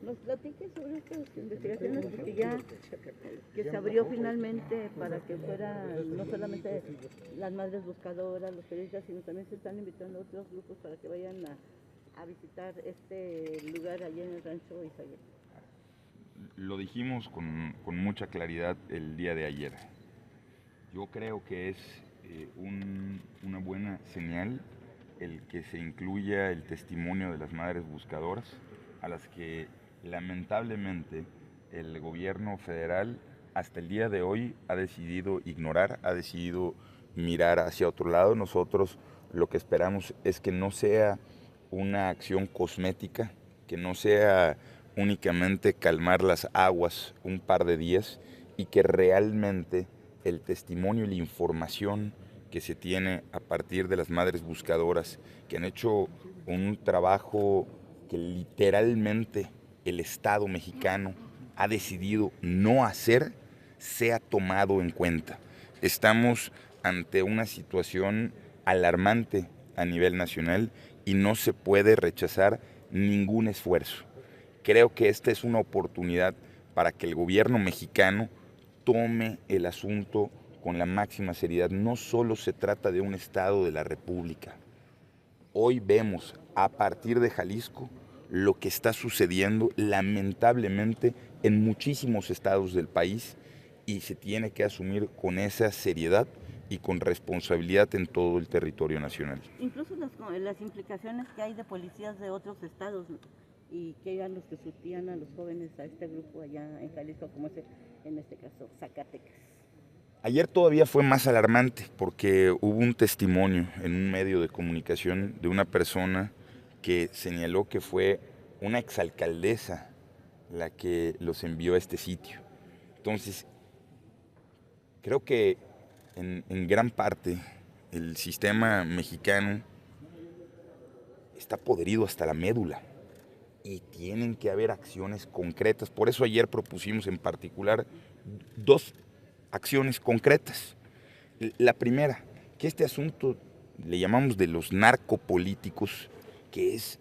nos platique sobre estas investigaciones que se abrió finalmente para que fueran no solamente las madres buscadoras, los periodistas, sino también se están invitando a otros grupos para que vayan a visitar este lugar allí en el rancho Isaías. Lo dijimos con mucha claridad el día de ayer. Yo creo que es una buena señal el que se incluya el testimonio de las madres buscadoras, a las que lamentablemente el gobierno federal hasta el día de hoy ha decidido ignorar, ha decidido mirar hacia otro lado. Nosotros lo que esperamos es que no sea una acción cosmética, que no sea únicamente calmar las aguas un par de días y que realmente el testimonio y la información que se tiene a partir de las madres buscadoras, que han hecho un trabajo que literalmente el Estado mexicano ha decidido no hacer, sea tomado en cuenta. Estamos ante una situación alarmante a nivel nacional y no se puede rechazar ningún esfuerzo. Creo que esta es una oportunidad para que el gobierno mexicano tome el asunto con la máxima seriedad. No solo se trata de un estado de la República. Hoy vemos a partir de Jalisco lo que está sucediendo lamentablemente en muchísimos estados del país y se tiene que asumir con esa seriedad y con responsabilidad en todo el territorio nacional. Incluso las implicaciones que hay de policías de otros estados y que eran los que surtían a los jóvenes a este grupo allá en Jalisco, como es en este caso Zacatecas. Ayer todavía fue más alarmante porque hubo un testimonio en un medio de comunicación de una persona que señaló que fue una exalcaldesa la que los envió a este sitio. Entonces, creo que en gran parte el sistema mexicano está podrido hasta la médula y tienen que haber acciones concretas. Por eso ayer propusimos en particular dos acciones concretas. La primera, que este asunto le llamamos de los narcopolíticos, que es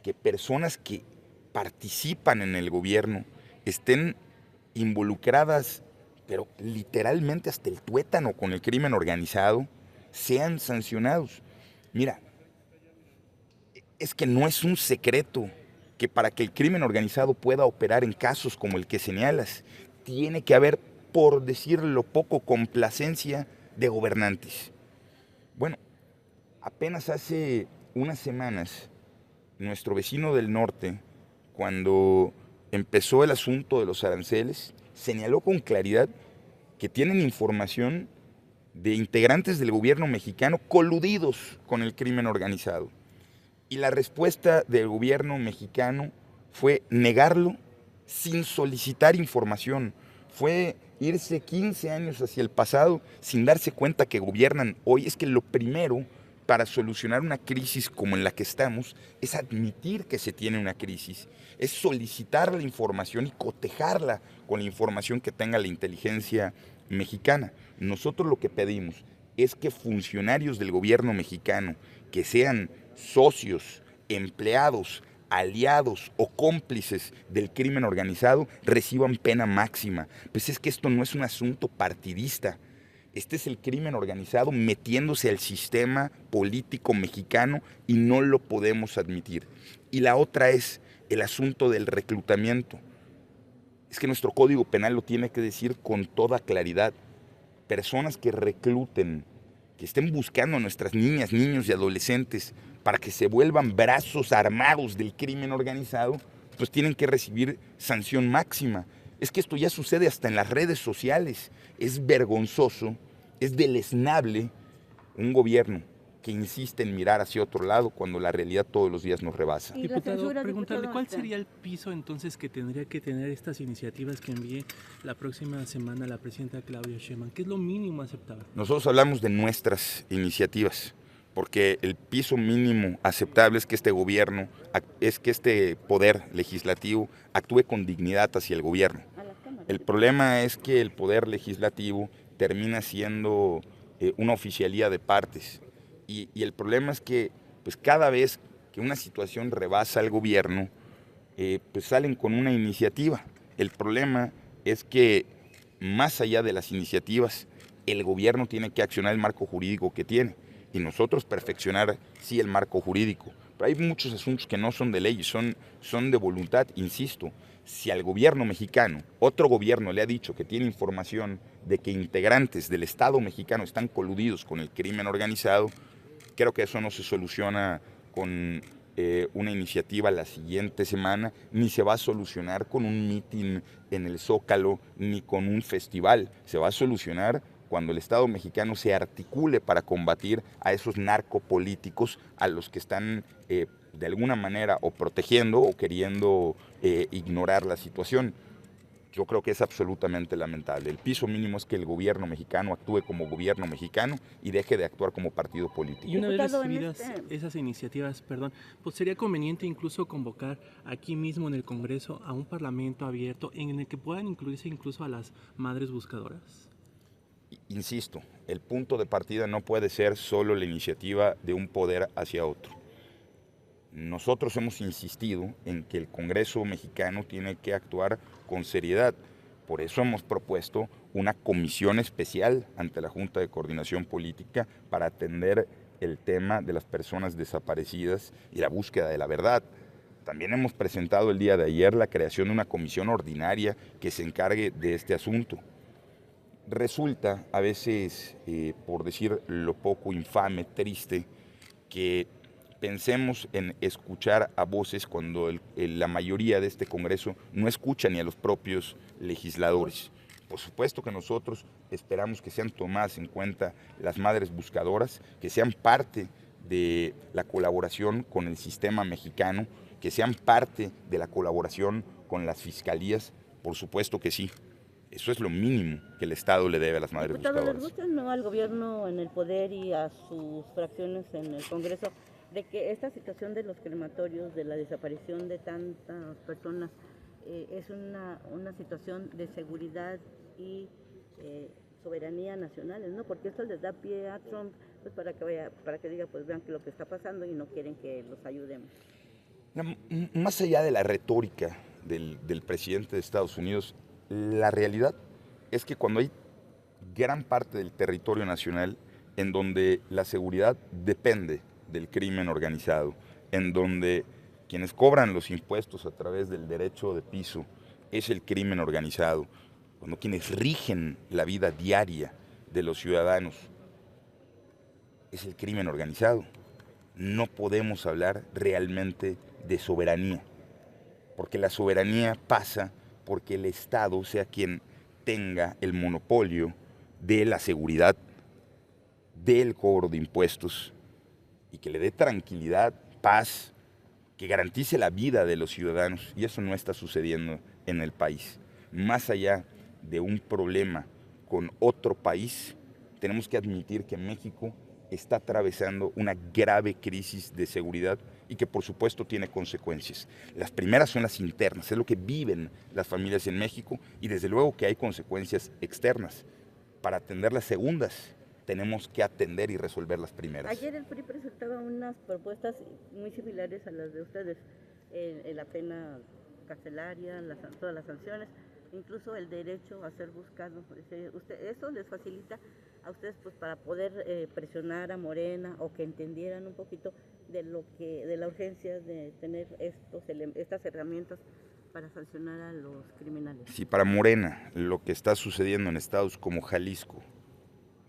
que personas que participan en el gobierno estén involucradas, pero literalmente hasta el tuétano con el crimen organizado, sean sancionados. Mira, es que no es un secreto que para que el crimen organizado pueda operar en casos como el que señalas, tiene que haber, por decirlo poco, complacencia de gobernantes. Bueno, apenas hace unas semanas, nuestro vecino del norte, cuando empezó el asunto de los aranceles, señaló con claridad que tienen información de integrantes del gobierno mexicano coludidos con el crimen organizado. Y la respuesta del gobierno mexicano fue negarlo sin solicitar información. Fue irse 15 años hacia el pasado sin darse cuenta que gobiernan hoy. Es que lo primero para solucionar una crisis como en la que estamos es admitir que se tiene una crisis, es solicitar la información y cotejarla con la información que tenga la inteligencia mexicana. Nosotros lo que pedimos es que funcionarios del gobierno mexicano que sean socios, empleados, aliados o cómplices del crimen organizado reciban pena máxima. Pues es que esto no es un asunto partidista. Este es el crimen organizado metiéndose al sistema político mexicano y no lo podemos admitir. Y la otra es el asunto del reclutamiento. Es que nuestro Código Penal lo tiene que decir con toda claridad. Personas que recluten, que estén buscando a nuestras niñas, niños y adolescentes para que se vuelvan brazos armados del crimen organizado, pues tienen que recibir sanción máxima. Es que esto ya sucede hasta en las redes sociales. Es vergonzoso, es deleznable un gobierno que insiste en mirar hacia otro lado cuando la realidad todos los días nos rebasa. Diputado, preguntarle, ¿cuál sería el piso entonces que tendría que tener estas iniciativas que envíe la próxima semana la presidenta Claudia Sheinbaum? ¿Qué es lo mínimo aceptable? Nosotros hablamos de nuestras iniciativas, porque el piso mínimo aceptable es que este gobierno, es que este poder legislativo actúe con dignidad hacia el gobierno. El problema es que el poder legislativo termina siendo una oficialía de partes. Y el problema es que pues cada vez que una situación rebasa al gobierno, pues salen con una iniciativa. El problema es que más allá de las iniciativas, el gobierno tiene que accionar el marco jurídico que tiene y nosotros perfeccionar sí el marco jurídico. Pero hay muchos asuntos que no son de ley, son de voluntad, insisto. Si al gobierno mexicano, otro gobierno le ha dicho que tiene información de que integrantes del Estado mexicano están coludidos con el crimen organizado, creo que eso no se soluciona con una iniciativa la siguiente semana, ni se va a solucionar con un mitin en el Zócalo, ni con un festival. Se va a solucionar cuando el Estado mexicano se articule para combatir a esos narcopolíticos a los que están de alguna manera o protegiendo o queriendo ignorar la situación. Yo creo que es absolutamente lamentable. El piso mínimo es que el gobierno mexicano actúe como gobierno mexicano y deje de actuar como partido político. Y una vez recibidas esas iniciativas, perdón, pues sería conveniente incluso convocar aquí mismo en el Congreso a un parlamento abierto en el que puedan incluirse incluso a las madres buscadoras. Insisto, el punto de partida no puede ser solo la iniciativa de un poder hacia otro. Nosotros hemos insistido en que el Congreso mexicano tiene que actuar con seriedad. Por eso hemos propuesto una comisión especial ante la Junta de Coordinación Política para atender el tema de las personas desaparecidas y la búsqueda de la verdad. También hemos presentado el día de ayer la creación de una comisión ordinaria que se encargue de este asunto. Resulta a veces, por decir lo poco infame, triste, que pensemos en escuchar a voces cuando la mayoría de este Congreso no escucha ni a los propios legisladores. Por supuesto que nosotros esperamos que sean tomadas en cuenta las madres buscadoras, que sean parte de la colaboración con el sistema mexicano, que sean parte de la colaboración con las fiscalías, por supuesto que sí. Eso es lo mínimo que el Estado le debe a las madres buscadoras. ¿Les gusta no al gobierno en el poder y a sus fracciones en el Congreso de que esta situación de los crematorios, de la desaparición de tantas personas, es una situación de seguridad y soberanía nacionales, ¿no? Porque esto les da pie a Trump pues para que diga, pues vean que lo que está pasando y no quieren que los ayudemos. Más allá de la retórica del presidente de Estados Unidos, la realidad es que cuando hay gran parte del territorio nacional en donde la seguridad depende del crimen organizado, en donde quienes cobran los impuestos a través del derecho de piso es el crimen organizado, cuando quienes rigen la vida diaria de los ciudadanos es el crimen organizado, no podemos hablar realmente de soberanía, porque la soberanía pasa porque el Estado sea quien tenga el monopolio de la seguridad, del cobro de impuestos y que le dé tranquilidad, paz, que garantice la vida de los ciudadanos. Y eso no está sucediendo en el país. Más allá de un problema con otro país, tenemos que admitir que México está atravesando una grave crisis de seguridad y que por supuesto tiene consecuencias. Las primeras son las internas, es lo que viven las familias en México y desde luego que hay consecuencias externas. Para atender las segundas tenemos que atender y resolver las primeras. Ayer el PRI presentaba unas propuestas muy similares a las de ustedes, en la pena carcelaria, todas las sanciones, incluso el derecho a ser buscado. Eso les facilita a ustedes pues para poder presionar a Morena o que entendieran un poquito de la urgencia de tener estas herramientas para sancionar a los criminales. Si para Morena lo que está sucediendo en estados como Jalisco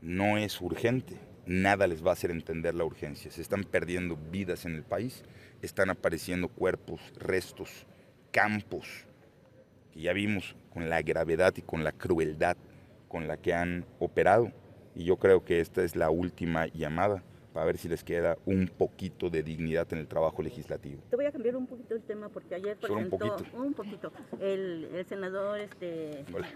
no es urgente, nada les va a hacer entender la urgencia. Se están perdiendo vidas en el país, están apareciendo cuerpos, restos, campos, que ya vimos con la gravedad y con la crueldad con la que han operado. Y yo creo que esta es la última llamada para ver si les queda un poquito de dignidad en el trabajo legislativo. Te voy a cambiar un poquito el tema porque ayer presentó un poquito el senador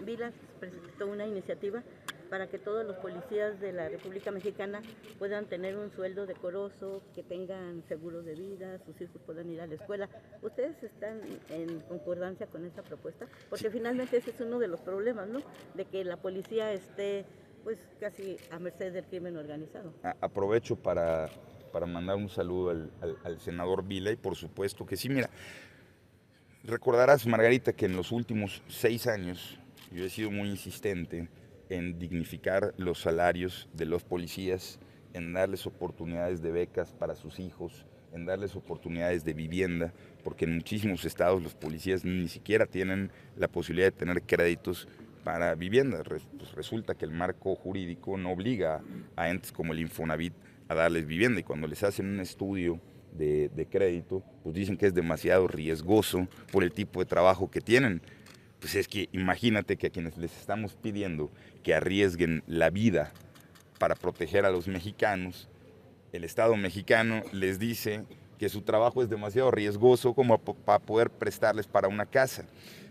Vilas presentó una iniciativa para que todos los policías de la República Mexicana puedan tener un sueldo decoroso, que tengan seguro de vida, sus hijos puedan ir a la escuela. ¿Ustedes están en concordancia con esa propuesta? Porque sí, finalmente ese es uno de los problemas, ¿no? De que la policía esté pues casi a merced del crimen organizado. Aprovecho para mandar un saludo al senador Vila y por supuesto que sí, mira, Recordarás, Margarita, que en los últimos 6 años yo he sido muy insistente en dignificar los salarios de los policías, en darles oportunidades de becas para sus hijos, en darles oportunidades de vivienda, porque en muchísimos estados los policías ni siquiera tienen la posibilidad de tener créditos para vivienda. Pues resulta que el marco jurídico no obliga a entes como el Infonavit a darles vivienda, y cuando les hacen un estudio de crédito, pues dicen que es demasiado riesgoso por el tipo de trabajo que tienen. Pues es que imagínate que a quienes les estamos pidiendo que arriesguen la vida para proteger a los mexicanos, el Estado mexicano les dice que su trabajo es demasiado riesgoso como para poder prestarles para una casa.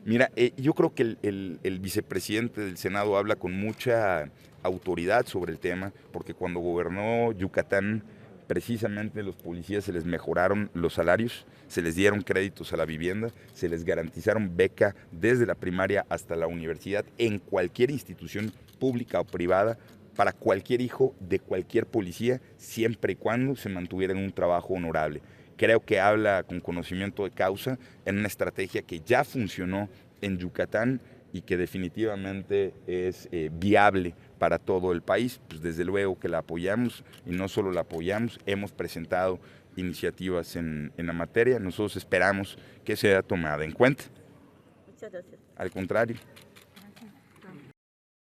Mira, yo creo que el vicepresidente del Senado habla con mucha autoridad sobre el tema, porque cuando gobernó Yucatán, precisamente los policías se les mejoraron los salarios, se les dieron créditos a la vivienda, se les garantizaron beca desde la primaria hasta la universidad en cualquier institución pública o privada para cualquier hijo de cualquier policía, siempre y cuando se mantuviera en un trabajo honorable. Creo que habla con conocimiento de causa en una estrategia que ya funcionó en Yucatán y que definitivamente es viable para todo el país. Pues desde luego que la apoyamos, y no solo la apoyamos, hemos presentado iniciativas en la materia. Nosotros esperamos que sea tomada en cuenta. Muchas gracias. Al contrario.